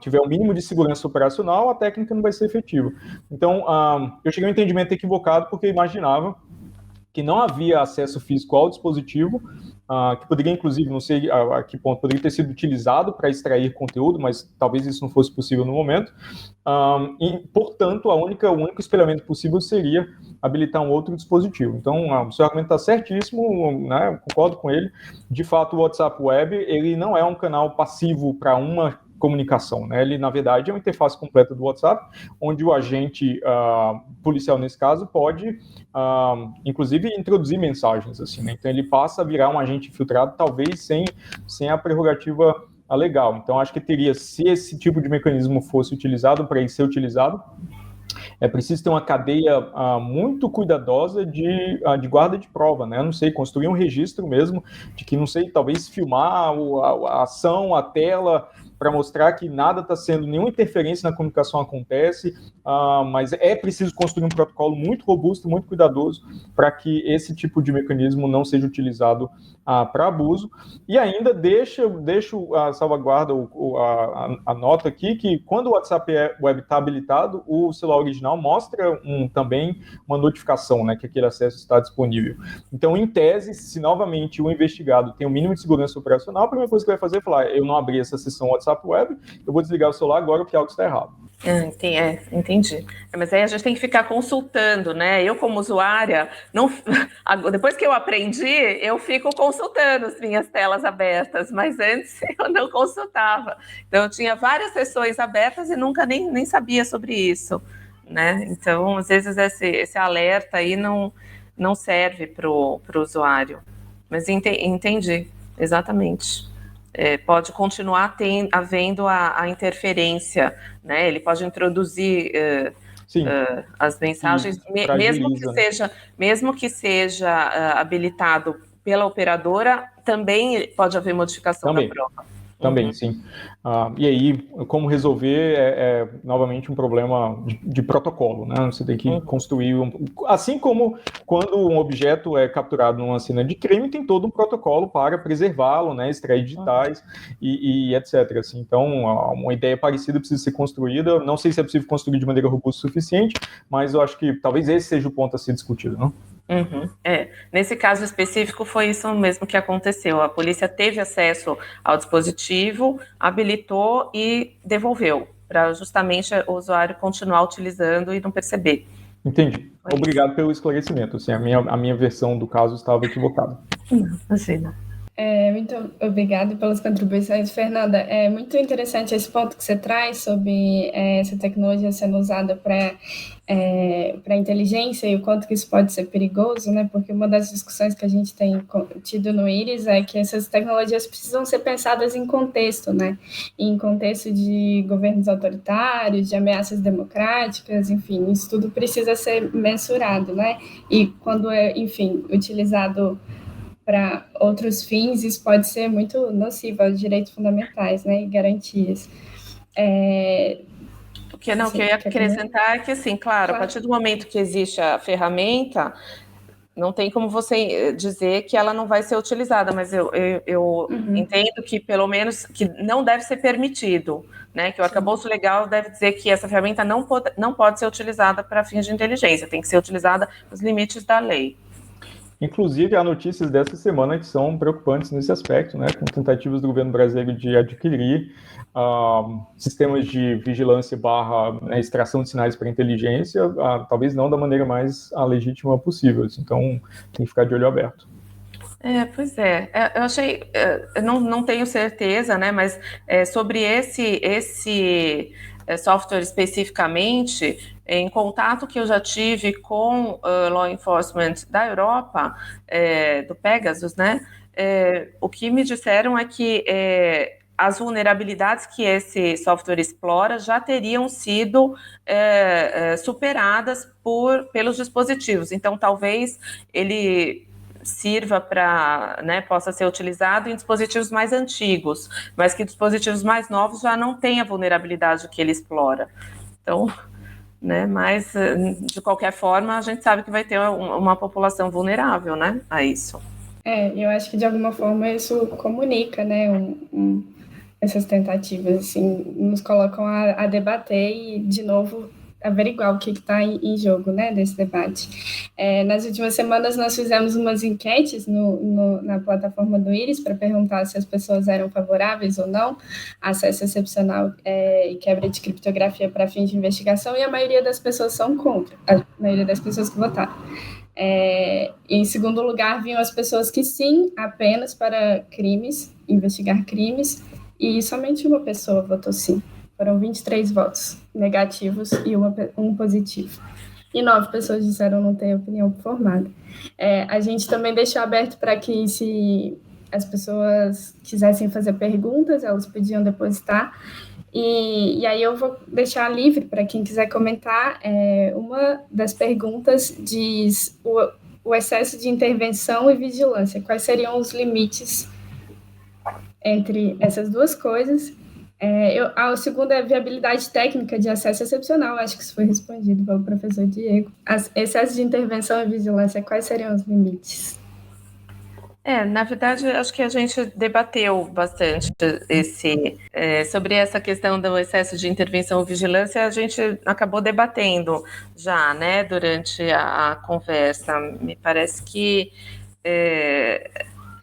tiver o mínimo de segurança operacional, a técnica não vai ser efetiva. Então, eu cheguei a um entendimento equivocado porque eu imaginava que não havia acesso físico ao dispositivo, que poderia, inclusive, não sei a que ponto, poderia ter sido utilizado para extrair conteúdo, mas talvez isso não fosse possível no momento. E, portanto, o único espelhamento possível seria habilitar um outro dispositivo. Então, o seu argumento está certíssimo, né, concordo com ele. De fato, o WhatsApp Web, ele não é um canal passivo para uma comunicação, né? Ele, na verdade, é uma interface completa do WhatsApp, onde o agente policial, nesse caso, pode, inclusive, introduzir mensagens, assim, né? Então, ele passa a virar um agente infiltrado, talvez sem a prerrogativa legal. Então, acho que teria, se esse tipo de mecanismo fosse utilizado, para ele ser utilizado, é preciso ter uma cadeia muito cuidadosa de guarda de prova, né? Eu não sei, construir um registro mesmo de que, não sei, talvez filmar a ação, a tela, para mostrar que nada está sendo, nenhuma interferência na comunicação acontece, mas é preciso construir um protocolo muito robusto, muito cuidadoso, para que esse tipo de mecanismo não seja utilizado para abuso. E ainda deixo a salvaguarda, a nota aqui, que quando o WhatsApp Web está habilitado, o celular original mostra também uma notificação, né, que aquele acesso está disponível. Então, em tese, se novamente o investigado tem o mínimo de segurança operacional, a primeira coisa que vai fazer é falar, eu não abri essa sessão WhatsApp Web, eu vou desligar o celular agora porque algo está errado. Entendi. Mas aí a gente tem que ficar consultando, né? Eu, como usuária, depois que eu aprendi, eu fico consultando as minhas telas abertas, mas antes eu não consultava. Então, eu tinha várias sessões abertas e nunca nem sabia sobre isso, né? Então, às vezes, esse alerta aí não serve para o usuário. Mas entendi, exatamente. Pode continuar havendo a interferência, né? Ele pode introduzir as mensagens, mesmo que seja habilitado pela operadora, também pode haver modificação da prova. Também, sim. E aí, como resolver novamente um problema de protocolo, né? Você tem que construir assim como quando um objeto é capturado numa cena de crime, tem todo um protocolo para preservá-lo, né? Extrair digitais e etc. Assim. Então, uma ideia parecida precisa ser construída. Não sei se é possível construir de maneira robusta o suficiente, mas eu acho que talvez esse seja o ponto a ser discutido, não? Nesse caso específico foi isso mesmo que aconteceu. A polícia teve acesso ao dispositivo, habilitou e devolveu, para justamente o usuário continuar utilizando e não perceber. Entendi. Obrigado pelo esclarecimento. Assim, a minha versão do caso estava equivocada. Imagina. Muito obrigada pelas contribuições, Fernanda. É muito interessante esse ponto que você traz sobre essa tecnologia sendo usada para inteligência e o quanto que isso pode ser perigoso, né? Porque uma das discussões que a gente tem tido no IRIS é que essas tecnologias precisam ser pensadas em contexto, né? Em contexto de governos autoritários, de ameaças democráticas, enfim, isso tudo precisa ser mensurado, né? E quando é, enfim, utilizado para outros fins, isso pode ser muito nocivo aos direitos fundamentais, né, e garantias. O que eu ia acrescentar é que, assim, claro, a partir do momento que existe a ferramenta, não tem como você dizer que ela não vai ser utilizada, mas eu entendo que, pelo menos, que não deve ser permitido, né, que o arcabouço legal deve dizer que essa ferramenta não pode ser utilizada para fins de inteligência, tem que ser utilizada nos limites da lei. Inclusive, há notícias dessa semana que são preocupantes nesse aspecto, né, com tentativas do governo brasileiro de adquirir sistemas de vigilância / extração de sinais para inteligência, talvez não da maneira mais legítima possível. Então, tem que ficar de olho aberto. Pois é. Eu achei, eu não tenho certeza, né, mas sobre esse software especificamente, em contato que eu já tive com law enforcement da Europa, do Pegasus, né, o que me disseram é que as vulnerabilidades que esse software explora já teriam sido superadas pelos dispositivos. Então, talvez ele sirva para, né, possa ser utilizado em dispositivos mais antigos, mas que dispositivos mais novos já não têm a vulnerabilidade que ele explora. Então, né, mas de qualquer forma a gente sabe que vai ter uma população vulnerável, né, a isso. Eu acho que de alguma forma isso comunica, né, essas tentativas, assim, nos colocam a debater e, de novo, averiguar o que está em jogo, né, desse debate. Nas últimas semanas nós fizemos umas enquetes na plataforma do IRIS para perguntar se as pessoas eram favoráveis ou não a acesso excepcional e quebra de criptografia para fins de investigação, e a maioria das pessoas são contra, a maioria das pessoas que votaram. Em segundo lugar, vinham as pessoas que sim, apenas para crimes, investigar crimes, e somente uma pessoa votou sim. Foram 23 votos negativos e um positivo. E 9 pessoas disseram não ter opinião formada. A gente também deixou aberto para que, se as pessoas quisessem fazer perguntas, elas podiam depositar. E aí eu vou deixar livre para quem quiser comentar. Uma das perguntas diz o excesso de intervenção e vigilância. Quais seriam os limites entre essas duas coisas? O segundo é a viabilidade técnica de acesso excepcional. Acho que isso foi respondido pelo professor Diego. Excesso de intervenção e vigilância, quais seriam os limites? Na verdade, acho que a gente debateu bastante sobre essa questão do excesso de intervenção ou vigilância, a gente acabou debatendo já, né, durante a conversa. Me parece que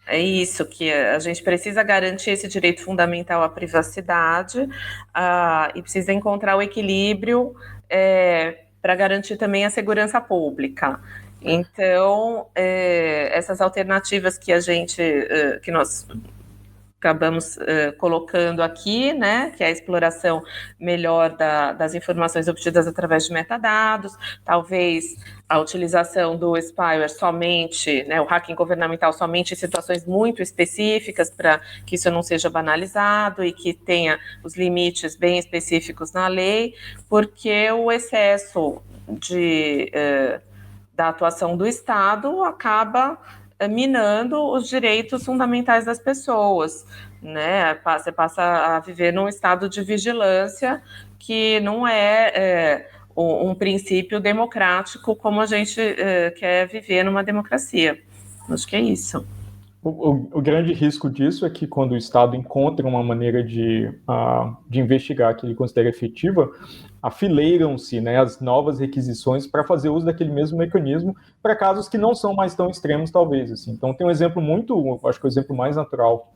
É isso, que a gente precisa garantir esse direito fundamental à privacidade e precisa encontrar o equilíbrio para garantir também a segurança pública. Então, essas alternativas que nós acabamos colocando aqui, né, que é a exploração melhor das informações obtidas através de metadados, talvez a utilização do spyware somente, né, o hacking governamental somente em situações muito específicas, para que isso não seja banalizado e que tenha os limites bem específicos na lei, porque o excesso da atuação do Estado acaba minando os direitos fundamentais das pessoas, né? Você passa a viver num estado de vigilância que não é um princípio democrático como a gente quer viver numa democracia. Acho que é isso. O grande risco disso é que quando o Estado encontra uma maneira de investigar que ele considera efetiva, afileiram-se, né, as novas requisições para fazer uso daquele mesmo mecanismo para casos que não são mais tão extremos, talvez. Assim. Então, tem um exemplo acho que o exemplo mais natural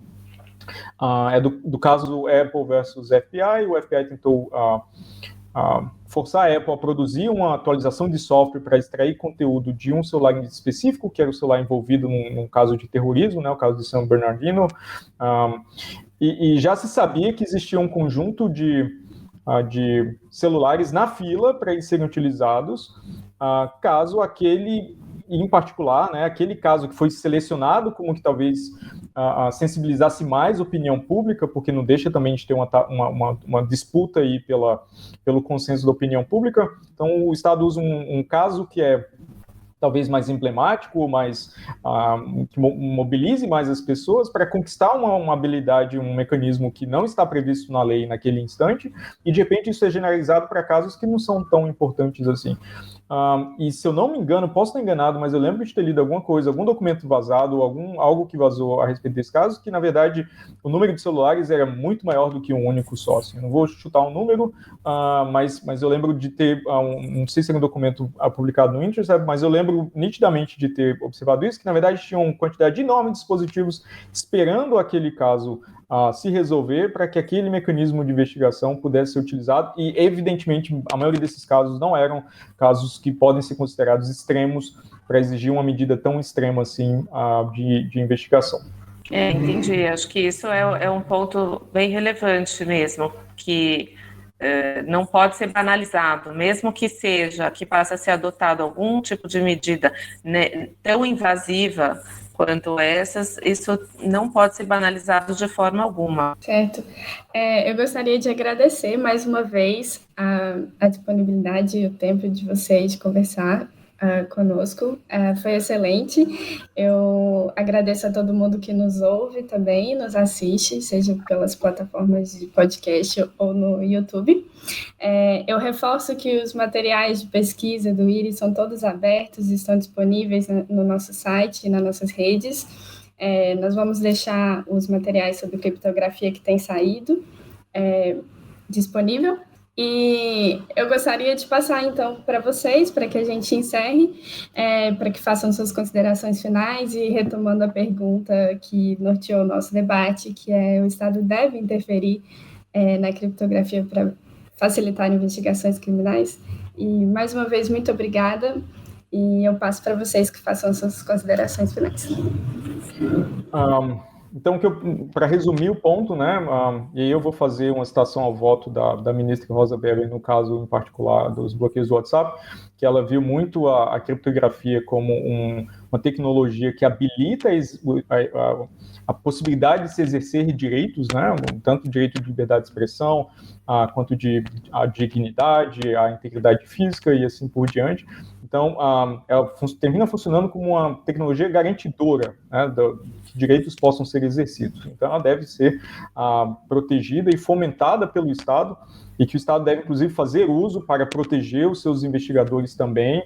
é do caso do Apple versus FBI. O FBI tentou forçar a Apple a produzir uma atualização de software para extrair conteúdo de um celular específico, que era o celular envolvido num caso de terrorismo, né, o caso de San Bernardino, e já se sabia que existia um conjunto de celulares na fila para eles serem utilizados, caso aquele, em particular, né, aquele caso que foi selecionado como que talvez sensibilizasse mais a opinião pública, porque não deixa também de ter uma disputa aí pelo consenso da opinião pública. Então, o Estado usa um caso que é talvez mais emblemático, que mobilize mais as pessoas para conquistar uma habilidade, um mecanismo que não está previsto na lei naquele instante, e de repente isso é generalizado para casos que não são tão importantes assim. E se eu não me engano, posso estar enganado, mas eu lembro de ter lido alguma coisa, algum documento vazado, algo que vazou a respeito desse caso, que na verdade o número de celulares era muito maior do que um único só. Assim. Eu não vou chutar um número, mas eu lembro de ter, não sei se era um documento publicado no Intercept, mas eu lembro nitidamente de ter observado isso, que na verdade tinha uma quantidade enorme de dispositivos esperando aquele caso se resolver para que aquele mecanismo de investigação pudesse ser utilizado, e evidentemente a maioria desses casos não eram casos que podem ser considerados extremos para exigir uma medida tão extrema assim de investigação. Entendi, acho que isso é um ponto bem relevante mesmo, que não pode ser banalizado, mesmo que passe a ser adotado algum tipo de medida, né, tão invasiva quanto essas, isso não pode ser banalizado de forma alguma. Certo. Eu gostaria de agradecer mais uma vez a disponibilidade e o tempo de vocês de conversar conosco. Foi excelente. Eu agradeço a todo mundo que nos ouve também, nos assiste, seja pelas plataformas de podcast ou no YouTube. Eu reforço que os materiais de pesquisa do IRIS são todos abertos e estão disponíveis no nosso site e nas nossas redes. Nós vamos deixar os materiais sobre criptografia que tem saído disponível. E eu gostaria de passar, então, para vocês, para que a gente encerre, para que façam suas considerações finais e retomando a pergunta que norteou o nosso debate, que é: o Estado deve interferir na criptografia para facilitar investigações criminais? E, mais uma vez, muito obrigada, e eu passo para vocês que façam suas considerações finais. Então, para resumir o ponto, né, e aí eu vou fazer uma citação ao voto da ministra Rosa Weber, no caso em particular dos bloqueios do WhatsApp, que ela viu muito a criptografia como uma tecnologia que habilita a possibilidade de se exercer direitos, né, tanto direito de liberdade de expressão, quanto a dignidade, a integridade física e assim por diante. Então, ela termina funcionando como uma tecnologia garantidora, né, que direitos possam ser exercidos. Então, ela deve ser protegida e fomentada pelo Estado, e que o Estado deve, inclusive, fazer uso para proteger os seus investigadores também,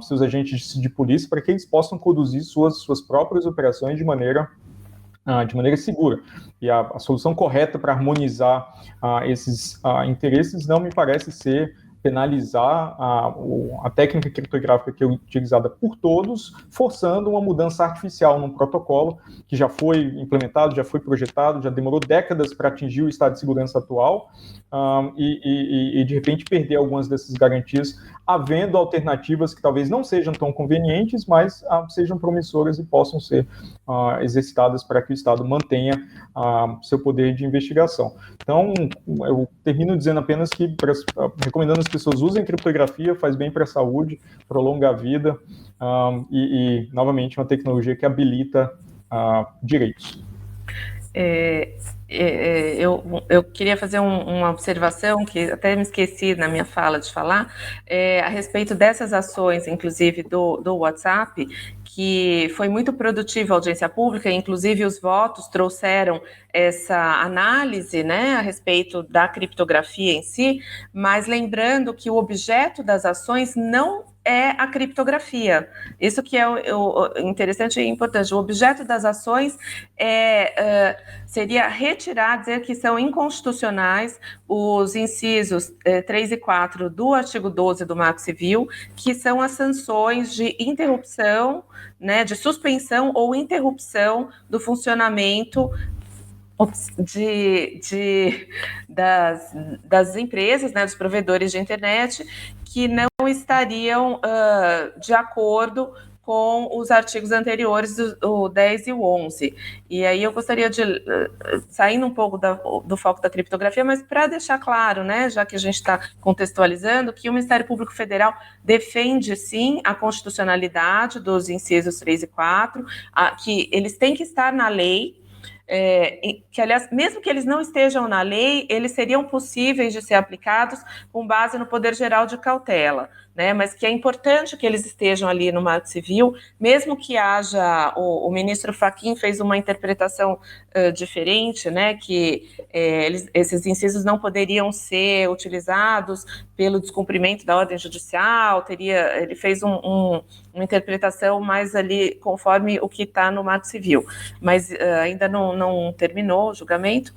seus agentes de polícia, para que eles possam conduzir suas próprias operações de maneira segura. E a solução correta para harmonizar esses interesses não me parece ser penalizar a técnica criptográfica que é utilizada por todos, forçando uma mudança artificial num protocolo que já foi implementado, já foi projetado, já demorou décadas para atingir o estado de segurança atual, e de repente perder algumas dessas garantias, havendo alternativas que talvez não sejam tão convenientes, mas sejam promissoras e possam ser exercitadas para que o Estado mantenha seu poder de investigação. Então, eu termino dizendo apenas que, recomendando as pessoas usem criptografia, faz bem para a saúde, prolonga a vida, novamente, uma tecnologia que habilita direitos. Eu queria fazer uma observação que até me esqueci na minha fala de falar, a respeito dessas ações, inclusive do WhatsApp, que foi muito produtiva a audiência pública, inclusive os votos trouxeram essa análise, né, a respeito da criptografia em si, mas lembrando que o objeto das ações não é a criptografia. Isso que é o interessante e importante. O objeto das ações seria retirar, dizer que são inconstitucionais os incisos 3 e 4 do artigo 12 do Marco Civil, que são as sanções de interrupção, né, de suspensão ou interrupção do funcionamento das empresas, né, dos provedores de internet, que não estariam de acordo com os artigos anteriores, o 10 e o 11. E aí eu gostaria de, saindo um pouco do foco da criptografia, mas para deixar claro, né, já que a gente está contextualizando, que o Ministério Público Federal defende, sim, a constitucionalidade dos incisos 3 e 4, que eles têm que estar na lei, que, aliás, mesmo que eles não estejam na lei, eles seriam possíveis de ser aplicados com base no poder geral de cautela, né? Mas que é importante que eles estejam ali no Marco Civil, mesmo que haja, o ministro Fachin fez uma interpretação diferente, né? Que esses incisos não poderiam ser utilizados pelo descumprimento da ordem judicial, ele fez uma interpretação mais ali conforme o que está no Marco Civil, mas ainda não terminou o julgamento.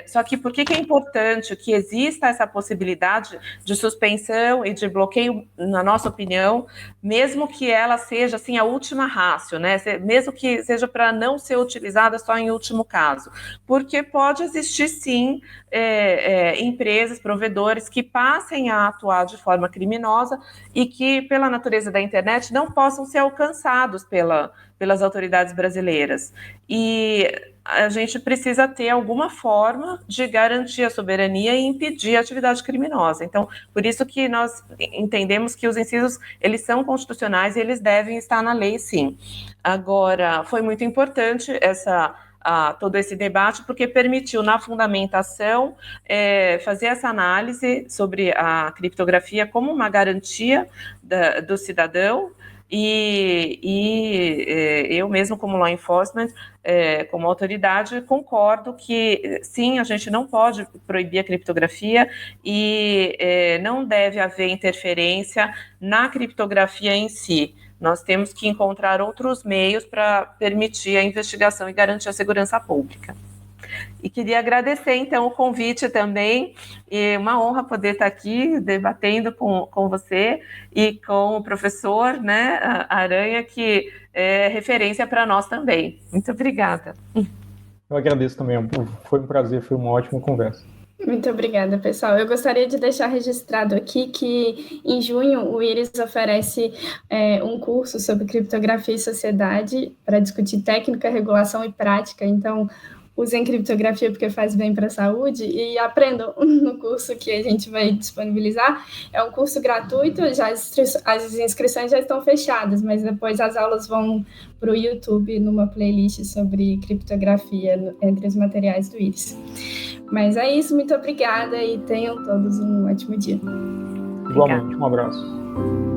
Só que por que é importante que exista essa possibilidade de suspensão e de bloqueio, na nossa opinião, mesmo que ela seja assim a última ratio, né? Mesmo que seja para não ser utilizada só em último caso, porque pode existir sim empresas, provedores que passem a atuar de forma criminosa e que, pela natureza da internet, não possam ser alcançados pelas autoridades brasileiras. E a gente precisa ter alguma forma de garantir a soberania e impedir a atividade criminosa. Então, por isso que nós entendemos que os incisos, eles são constitucionais e eles devem estar na lei, sim. Agora, foi muito importante todo esse debate, porque permitiu, na fundamentação, fazer essa análise sobre a criptografia como uma garantia do cidadão, e eu mesmo, como law enforcement, como autoridade, concordo que, sim, a gente não pode proibir a criptografia e não deve haver interferência na criptografia em si. Nós temos que encontrar outros meios para permitir a investigação e garantir a segurança pública. E queria agradecer, então, o convite também, e uma honra poder estar aqui debatendo com você e com o professor, né, Aranha, que é referência para nós também. Muito obrigada. Eu agradeço também, foi um prazer, foi uma ótima conversa. Muito obrigada, pessoal. Eu gostaria de deixar registrado aqui que, em junho, o IRIS oferece um curso sobre criptografia e sociedade para discutir técnica, regulação e prática. Então, usem criptografia porque faz bem para a saúde e aprendam no curso que a gente vai disponibilizar. É um curso gratuito, as inscrições já estão fechadas, mas depois as aulas vão para o YouTube numa playlist sobre criptografia entre os materiais do IRIS. Mas é isso, muito obrigada e tenham todos um ótimo dia. Igualmente, um abraço.